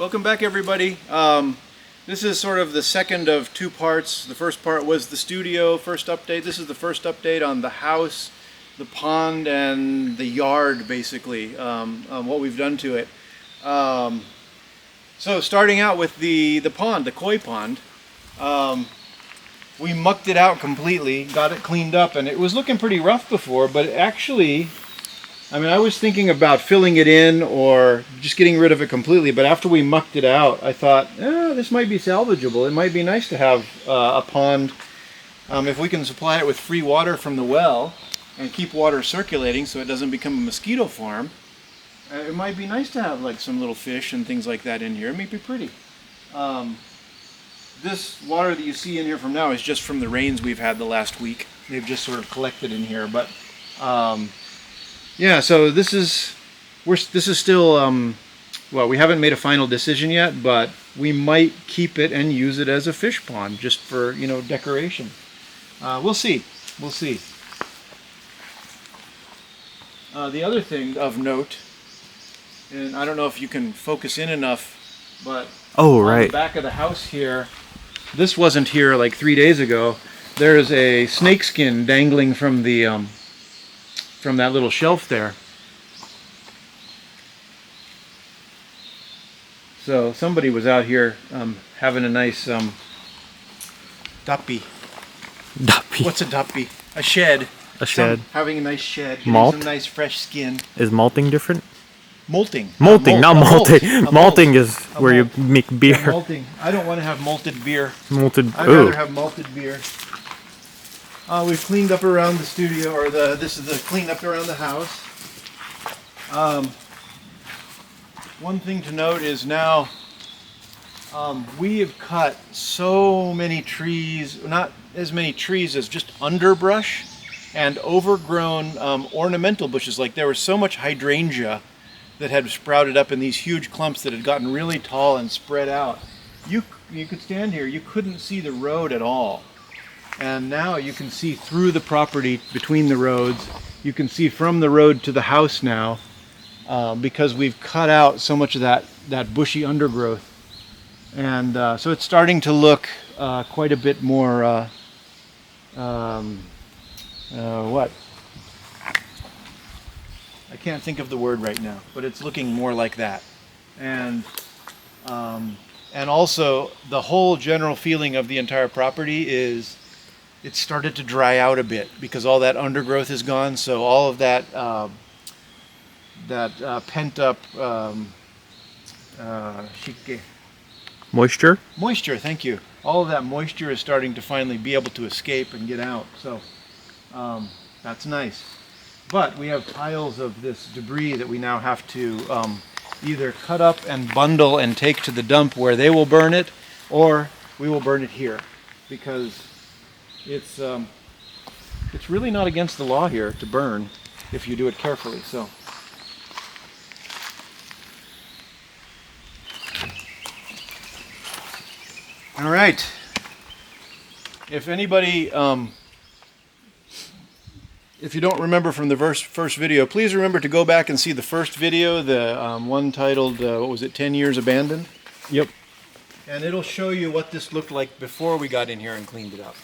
Welcome back, everybody. This is sort of the second of two parts. The first part was the studio first update. This is the first update on the house, the pond, and the yard, basically, what we've done to it. So starting out with the pond, the koi pond, we mucked it out completely, got it cleaned up, and it was looking pretty rough before, but actually, I mean, I was thinking about filling it in or just getting rid of it completely, but after we mucked it out, I thought, this might be salvageable. It might be nice to have a pond. If we can supply it with free water from the well and keep water circulating so it doesn't become a mosquito farm, it might be nice to have like some little fish and things like that in here. It may be pretty. This water that you see in here from now is just from the rains we've had the last week. They've just sort of collected in here, but yeah, so this is still, well, we haven't made a final decision yet, but we might keep it and use it as a fish pond just for, you know, decoration. We'll see. We'll see. The other thing of note, and I don't know if you can focus in enough, but on the back of the house here, this wasn't here like 3 days ago. There's a snakeskin dangling from the from that little shelf there. So somebody was out here having a nice duppy. Duppy. What's a duppy? A shed. A shed. Having a nice shed. Getting Malt? some nice fresh skin. Is malting different? Molting. Molting, not malting. Malting is where you malt. make beer. Yeah, malting. I don't want to have malted beer. Malted. I'd rather have malted beer. We've cleaned up around the studio, or this is the cleanup around the house. One thing to note is now we have cut so many trees, not as many trees as just underbrush and overgrown ornamental bushes. Like there was so much hydrangea that had sprouted up in these huge clumps that had gotten really tall and spread out. You could stand here, you couldn't see the road at all. And now you can see through the property between the roads. You can see from the road to the house now because we've cut out so much of that bushy undergrowth. And so it's starting to look quite a bit more, what? I can't think of the word right now, but it's looking more like that. And also the whole general feeling of the entire property is it started to dry out a bit because all that undergrowth is gone. So all of that pent up Moisture? Moisture, thank you. All of that moisture is starting to finally be able to escape and get out. So that's nice. But we have piles of this debris that we now have to either cut up and bundle and take to the dump where they will burn it, or we will burn it here because it's really not against the law here to burn if you do it carefully. So all right, if anybody if you don't remember from the first video, please remember to go back and see the first video, the one titled what was it, 10 Years Abandoned. Yep. And it'll show you what this looked like before we got in here and cleaned it up.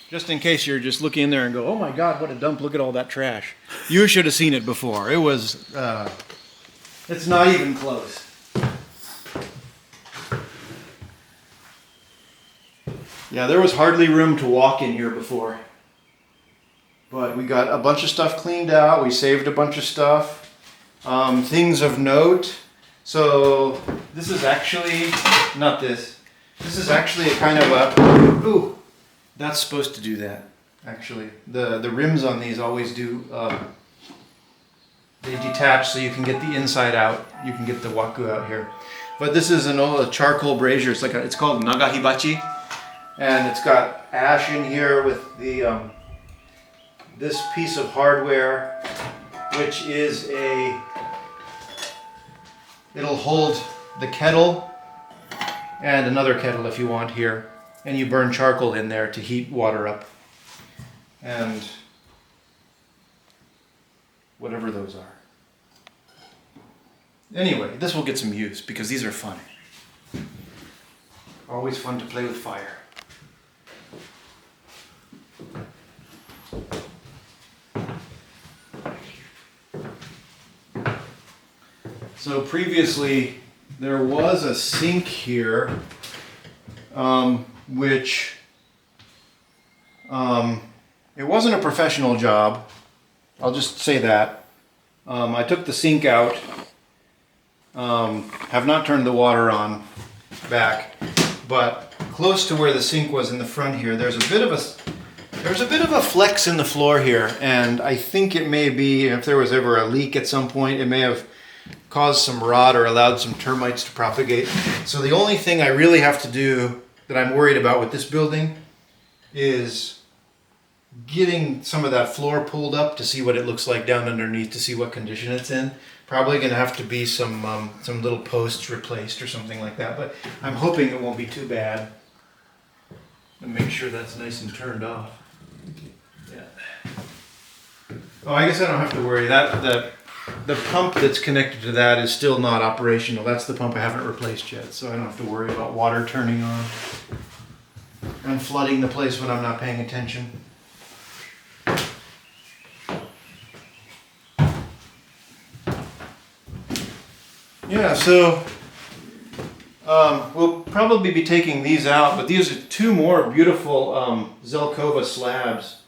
Just in case you're just looking in there and go, oh my God, what a dump, look at all that trash. You should have seen it before. It was, it's not even close. Yeah, there was hardly room to walk in here before. But we got a bunch of stuff cleaned out. We saved a bunch of stuff. Things of note. So this is actually, not this. This is actually a kind of a, ooh. That's supposed to do that, actually. The rims on these always do, they detach so you can get the inside out. You can get the waku out here. But this is an old charcoal brazier. It's called nagahibachi. And it's got ash in here with the this piece of hardware, which is it'll hold the kettle and another kettle if you want here. And you burn charcoal in there to heat water up. And whatever those are. Anyway, this will get some use because these are fun. Always fun to play with fire. So previously there was a sink here, which it wasn't a professional job. I'll just say that. I took the sink out, have not turned the water on back, but close to where the sink was in the front here, there's a bit of a flex in the floor here, and I think it may be, if there was ever a leak at some point, it may have caused some rot or allowed some termites to propagate. So the only thing I really have to do that I'm worried about with this building is getting some of that floor pulled up to see what it looks like down underneath, to see what condition it's in. Probably going to have to be some little posts replaced or something like that, but I'm hoping it won't be too bad. And make sure that's nice and turned off. Yeah. Oh, I guess I don't have to worry. The pump that's connected to that is still not operational. That's the pump I haven't replaced yet, so I don't have to worry about water turning on and flooding the place when I'm not paying attention. Yeah, so we'll probably be taking these out, but these are two more beautiful Zelkova slabs,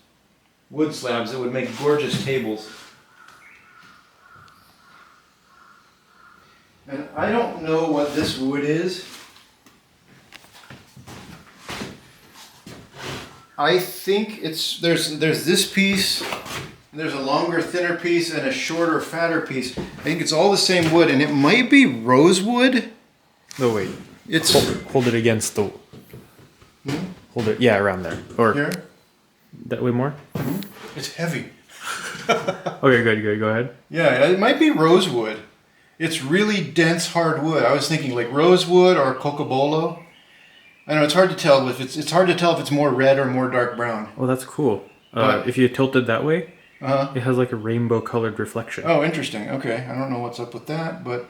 wood slabs that would make gorgeous tables. And I don't know what this wood is. I think there's this piece. There's a longer, thinner piece and a shorter, fatter piece. I think it's all the same wood, and it might be rosewood. No, wait. It's hold it against the. Hold it, yeah, around there. Or here. that way more. It's heavy. Okay, good. Go ahead. Yeah, it might be rosewood. It's really dense, hard wood. I was thinking like rosewood or cocobolo. I know it's hard to tell if it's hard to tell if it's more red or more dark brown. Oh, that's cool. But- If you tilt it that way, Uh-huh. it has like a rainbow-colored reflection. Oh, interesting. Okay, I don't know what's up with that, but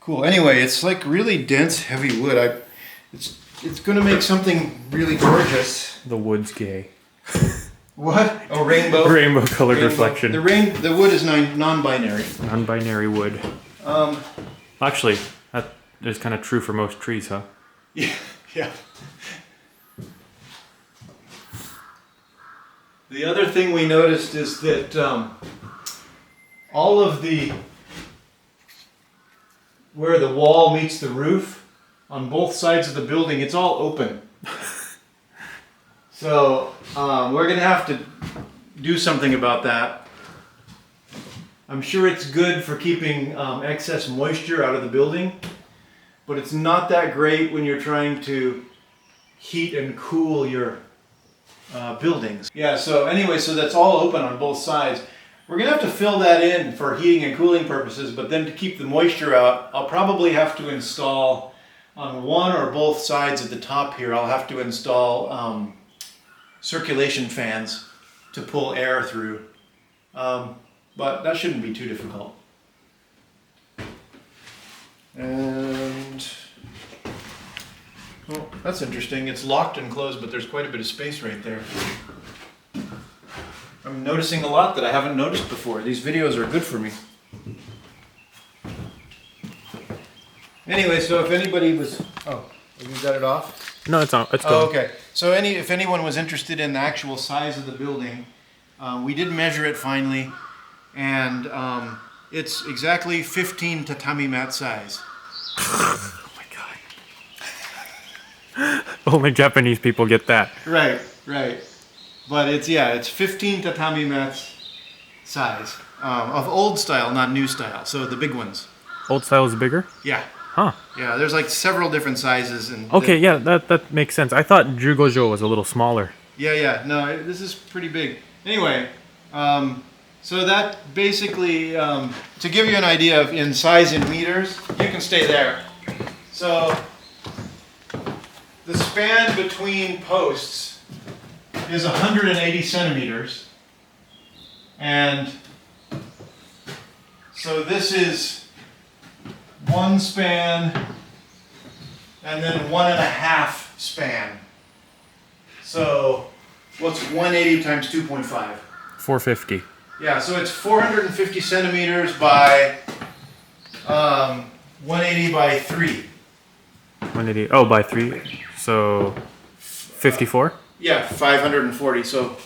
cool. Anyway, it's like really dense, heavy wood. It's going to make something really gorgeous. The wood's gay. What? Oh, rainbow. Rainbow-colored reflection. The wood is non-binary. Non-binary wood. Actually, that is kind of true for most trees, huh? Yeah. The other thing we noticed is that all of where the wall meets the roof on both sides of the building, it's all open. So we're going to have to do something about that. I'm sure it's good for keeping excess moisture out of the building, but it's not that great when you're trying to heat and cool your buildings. Yeah, so anyway, so that's all open on both sides. We're going to have to fill that in for heating and cooling purposes, but then to keep the moisture out, I'll probably have to install on one or both sides at the top here, I'll have to install circulation fans to pull air through. But that shouldn't be too difficult. And well, that's interesting. It's locked and closed, but there's quite a bit of space right there. I'm noticing a lot that I haven't noticed before. These videos are good for me. Anyway, so if anybody was... Oh, have you got it off? No, it's on. It's Oh, going. okay. So if anyone was interested in the actual size of the building, we did measure it finally, and it's exactly 15 tatami mat size. Oh my god. Only Japanese people get that. Right. But it's 15 tatami mats size of old style, not new style. So the big ones. Old style is bigger? Yeah. Huh. Yeah. There's like several different sizes and. Okay, yeah, that makes sense. I thought Jugojo was a little smaller. Yeah. No, this is pretty big. Anyway, so that basically, to give you an idea of in size in meters, you can stay there. So the span between posts is 180 centimeters. And so this is 1 span, and then 1.5 span. So what's 180 times 2.5? 450. Yeah, so it's 450 centimeters by 180 by 3. 180. Oh, by 3. So 54? Yeah, 540. So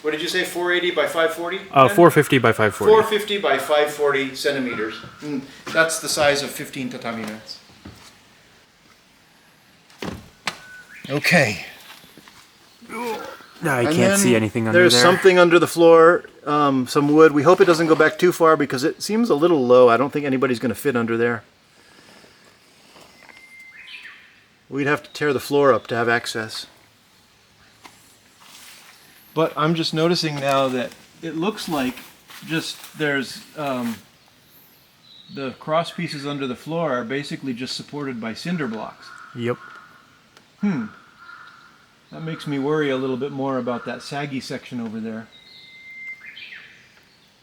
what did you say, 480 by 540? 450 by 540. 450 by 540 centimeters. And that's the size of 15 tatami mats. Okay. No, I And can't then see anything under there. There's something under the floor, some wood. We hope it doesn't go back too far because it seems a little low. I don't think anybody's going to fit under there. We'd have to tear the floor up to have access. But I'm just noticing now that it looks like just there's the cross pieces under the floor are basically just supported by cinder blocks. Yep. That makes me worry a little bit more about that saggy section over there.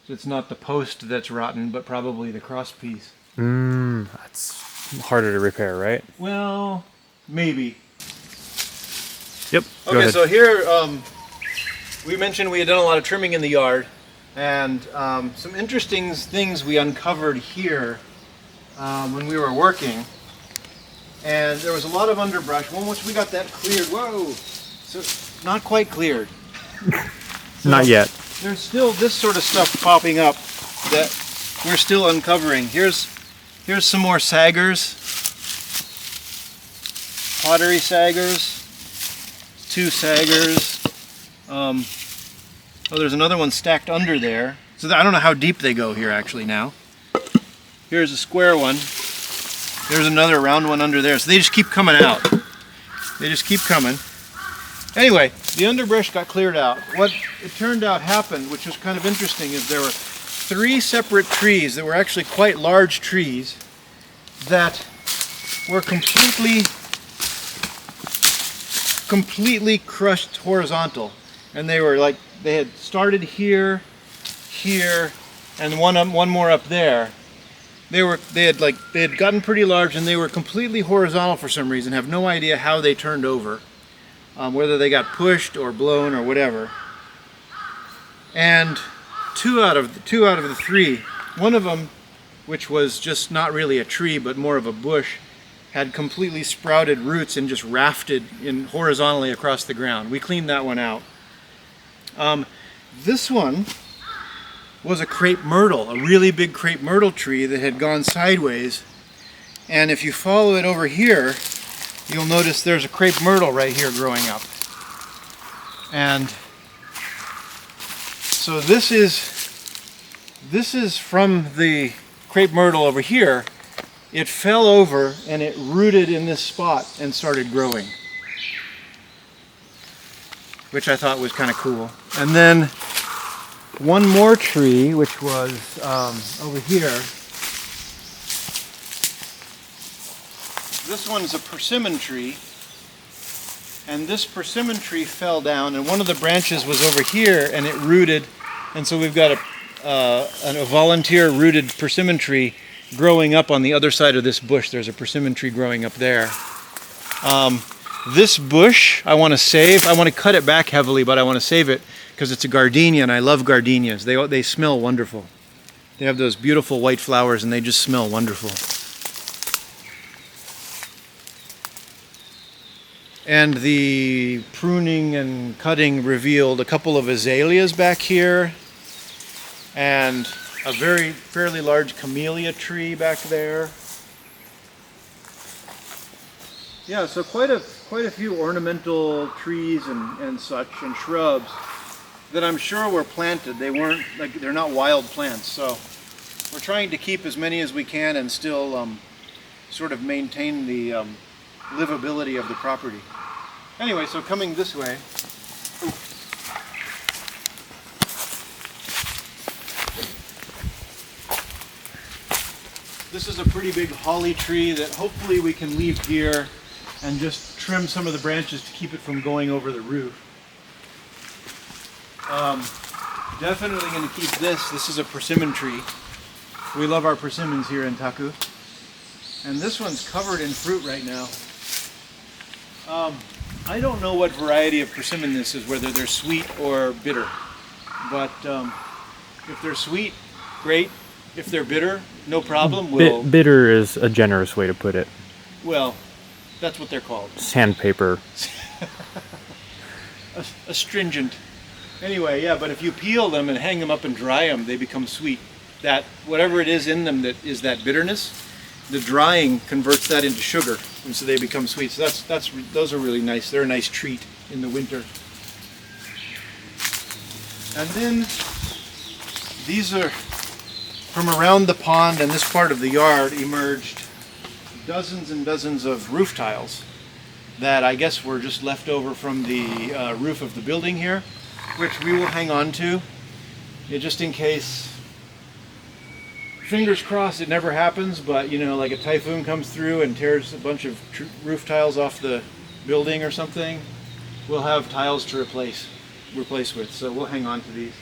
It's not the post that's rotten, but probably the cross piece. That's harder to repair, right? Well, maybe. Yep. Go Okay, ahead. so here we mentioned we had done a lot of trimming in the yard, and some interesting things we uncovered here when we were working. And there was a lot of underbrush. Once we got that cleared, whoa! So not quite cleared. Not yet. There's still this sort of stuff popping up that we're still uncovering. Here's some more saggers, pottery saggers, 2 saggers. Oh, there's another one stacked under there. So I don't know how deep they go here actually now. Here's a square one. There's another round one under there. So they just keep coming out. They just keep coming. Anyway, the underbrush got cleared out. What it turned out happened, which was kind of interesting, is there were 3 separate trees that were actually quite large trees that were completely crushed horizontal. And they were like, they had started here, here, and one more up there. They had gotten pretty large, and they were completely horizontal for some reason. Have no idea how they turned over, whether they got pushed or blown or whatever. And two out of the 3, one of them, which was just not really a tree but more of a bush, had completely sprouted roots and just rafted in horizontally across the ground. We cleaned that one out. This one was a crepe myrtle, a really big crepe myrtle tree that had gone sideways. And if you follow it over here, you'll notice there's a crepe myrtle right here growing up. And so this is from the crepe myrtle over here. It fell over and it rooted in this spot and started growing, which I thought was kind of cool. And then one more tree, which was over here. This one's a persimmon tree, and this persimmon tree fell down, and one of the branches was over here, and it rooted, and so we've got a volunteer rooted persimmon tree growing up on the other side of this bush. There's a persimmon tree growing up there. This bush I want to save. I want to cut it back heavily, but I want to save it because it's a gardenia, and I love gardenias. They smell wonderful. They have those beautiful white flowers, and they just smell wonderful. And the pruning and cutting revealed a couple of azaleas back here, and a fairly large camellia tree back there. Yeah, so quite a few ornamental trees and such and shrubs that I'm sure were planted. They're not wild plants. So we're trying to keep as many as we can and still sort of maintain the livability of the property. Anyway, so coming this way. This is a pretty big holly tree that hopefully we can leave here and just trim some of the branches to keep it from going over the roof. Definitely going to keep this. This is a persimmon tree. We love our persimmons here in Taku. And this one's covered in fruit right now. I don't know what variety of persimmon this is, whether they're sweet or bitter. But if they're sweet, great. If they're bitter, no problem. Bitter is a generous way to put it. Well, that's what they're called. Sandpaper. Astringent. Anyway, yeah, but if you peel them and hang them up and dry them, they become sweet. That whatever it is in them that is that bitterness, the drying converts that into sugar, and so they become sweet. So those are really nice. They're a nice treat in the winter. And then these are from around the pond and this part of the yard emerged dozens and dozens of roof tiles that I guess were just left over from the roof of the building here, which we will hang on to, just in case. Fingers crossed it never happens, but you know, like a typhoon comes through and tears a bunch of roof tiles off the building or something, we'll have tiles to replace with, so we'll hang on to these.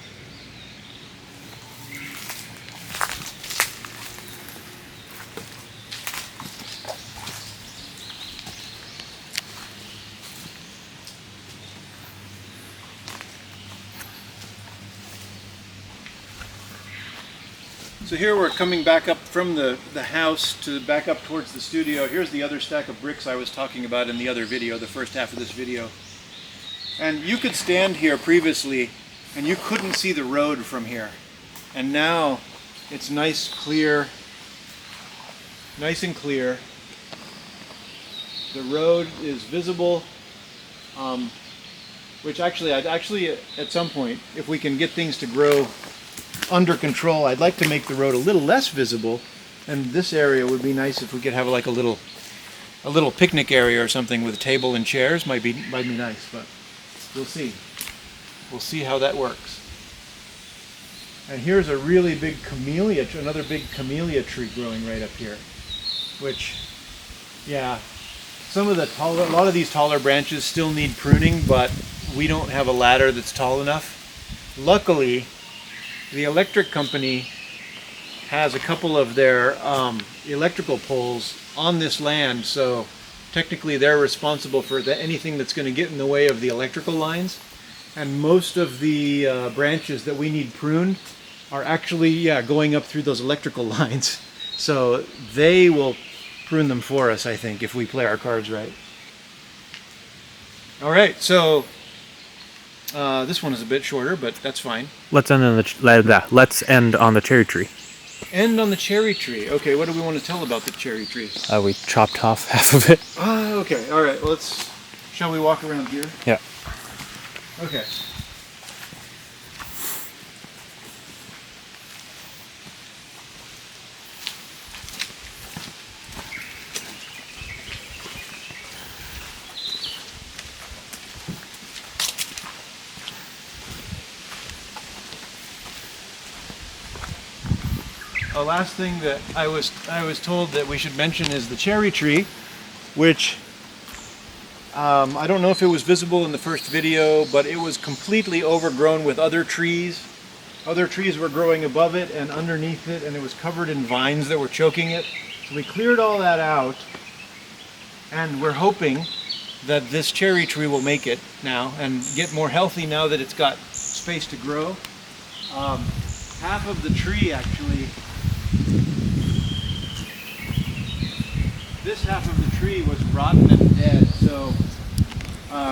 So here we're coming back up from the house to back up towards the studio. Here's the other stack of bricks I was talking about in the other video, the first half of this video. And you could stand here previously and you couldn't see the road from here. And now it's nice and clear. The road is visible, which actually at some point, if we can get things to grow under control, I'd like to make the road a little less visible, and this area would be nice if we could have like a little picnic area or something with a table and chairs. Might be nice, but we'll see. We'll see how that works. And here's a really big another big camellia tree growing right up here, which, yeah, a lot of these taller branches still need pruning, but we don't have a ladder that's tall enough. Luckily, the electric company has a couple of their electrical poles on this land, so technically they're responsible for anything that's going to get in the way of the electrical lines. And most of the branches that we need pruned are actually, going up through those electrical lines. So they will prune them for us, I think, if we play our cards right. All right, so this one is a bit shorter, but that's fine. Let's end on the cherry tree. End on the cherry tree. Okay, what do we want to tell about the cherry tree? We chopped off half of it. Okay. All right. Shall we walk around here? Yeah. Okay. The last thing that I was told that we should mention is the cherry tree, which I don't know if it was visible in the first video, but it was completely overgrown with other trees. Other trees were growing above it and underneath it, and it was covered in vines that were choking it. So we cleared all that out, and we're hoping that this cherry tree will make it now and get more healthy now that it's got space to grow. Half of the tree actually, this half of the tree was rotten and dead, so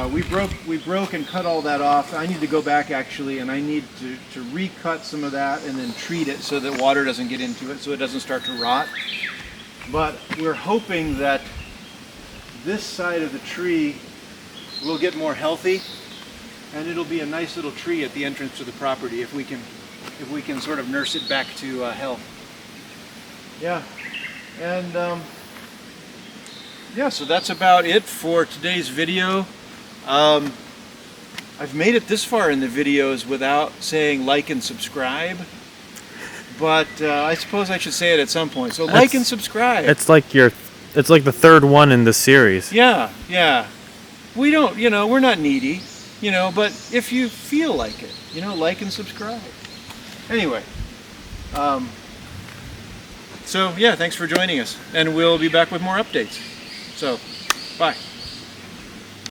we broke and cut all that off. I need to go back actually, and I need to recut some of that and then treat it so that water doesn't get into it, so it doesn't start to rot. But we're hoping that this side of the tree will get more healthy, and it'll be a nice little tree at the entrance to the property if we can sort of nurse it back to health. Yeah, and yeah, so that's about it for today's video. I've made it this far in the videos without saying like and subscribe, but I suppose I should say it at some point. So like and subscribe. It's like the third one in the series. Yeah. We don't, we're not needy, but if you feel like it, like and subscribe. Anyway, So yeah, thanks for joining us, and we'll be back with more updates. So, bye.